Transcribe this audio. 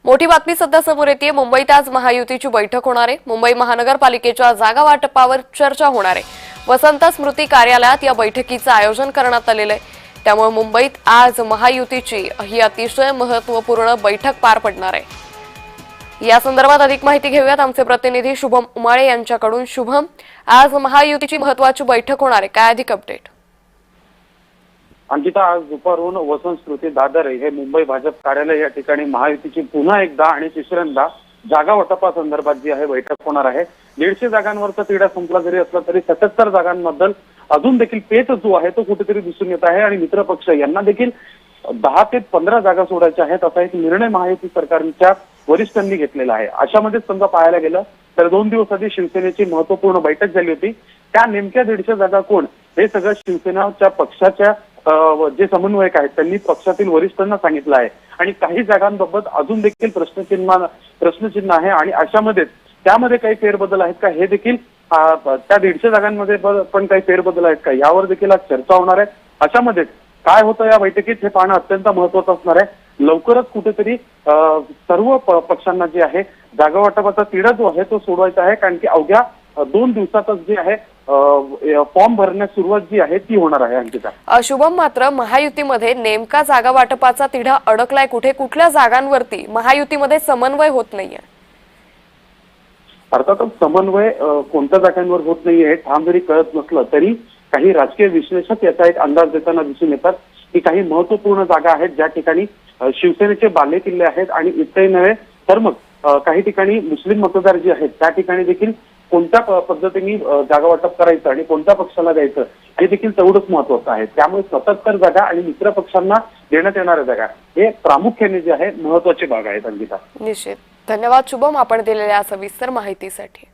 मोठी बातमी सध्या समोर येते। मुंबईत आज महायुतीची बैठक होणार आहे। मुंबई महानगरपालिकेच्या जागा वाटपावर चर्चा होणार आहे। वसंत स्मृती कार्यालयात या बैठकीचं आयोजन करण्यात आलेलं आहे। त्यामुळे मुंबईत आज महायुतीची ही अतिशय महत्त्वपूर्ण बैठक पार पडणार आहे। या संदर्भात अधिक माहिती घेऊयात आमचे प्रतिनिधी शुभम उमाळे यांच्याकडून। शुभम, आज महायुतीची महत्त्वाची बैठक होणार आहे, काय अधिक अपडेट? अंकिता, आज दुपारून वसंत स्मृती दादर हे मुंबई भाजप कार्यालय या ठिकाणी महायुतीची पुन्हा एकदा आणि तिसऱ्यांदा जागा वाटपासंदर्भात जी आहे बैठक होणार आहे। 150 जागांवरचा तिढा संपला जरी असला तरी 77 जागांबद्दल अजून देखील पेच जो आहे तो कुठेतरी दिसून येत आहे आणि मित्रपक्ष यांना देखील 10 ते 15 जागा सोडायच्या आहेत असा एक निर्णय महायुती सरकारच्या वरिष्ठांनी घेतलेला आहे। अशामध्ये समजा पाहायला गेलं तर 2 दिवस आधी शिवसेनेची महत्वपूर्ण बैठक झाली होती। त्या नेमक्या 150 जागा कोण हे सगळं शिवसेनेच्या पक्षाच्या जे समन्वयक आहेत त्यांनी पक्षातील वरिष्ठांना सांगितलं आहे आणि काही जागांबाबत अजून देखील प्रश्नचिन्ह आहे आणि अशामध्ये त्यामध्ये काही फेरबदल आहेत का हे देखील त्या 150 जागांमध्ये पण काही फेरबदल आहेत का यावर देखील आज चर्चा होणार आहे। अशामध्ये काय होतं या बैठकीत हे पाहणं अत्यंत महत्वाचं असणार आहे। लवकरच कुठेतरी सर्व पक्षांना जे आहे जागा वाटपाचा तिढा जो आहे तो सोडवायचा आहे, कारण की अवघ्या 2 दिवसातच जे आहे फॉर्म भरण्यास सुरुवात जी आहे ती होणार आहे। अंकिता, शुभम, मात्र महायुतीमध्ये नेमका जागा वाटपाचा तिढा अडकलाय कुठे? कुठल्या जागांवरती महायुतीमध्ये समन्वय होत नाहीये? अर्थातच समन्वय कोणत्या जागांवर होत नाहीये हे ठाम जरी कळत नसलं तरी काही राजकीय विश्लेषक याचा एक अंदाज देताना दिसून येतात की काही महत्वपूर्ण जागा आहेत ज्या ठिकाणी शिवसेनेचे बालेकिल्ले आहेत आणि इतके नव्हे तर मग काही ठिकाणी मुस्लिम मतदार जे आहेत त्या ठिकाणी देखील कोणत्या पद्धतीने जागा वाटप करायचं आणि कोणत्या पक्षाला द्यायचं हे देखील तेवढंच महत्वाचं आहे। त्यामुळे 77 जागा आणि मित्र पक्षांना देण्यात येणाऱ्या जागा हे प्रामुख्याने जे आहे महत्वाचे भाग आहेत। अंकिता, निश्चित धन्यवाद शुभम, आपण दिलेल्या सविस्तर माहितीसाठी।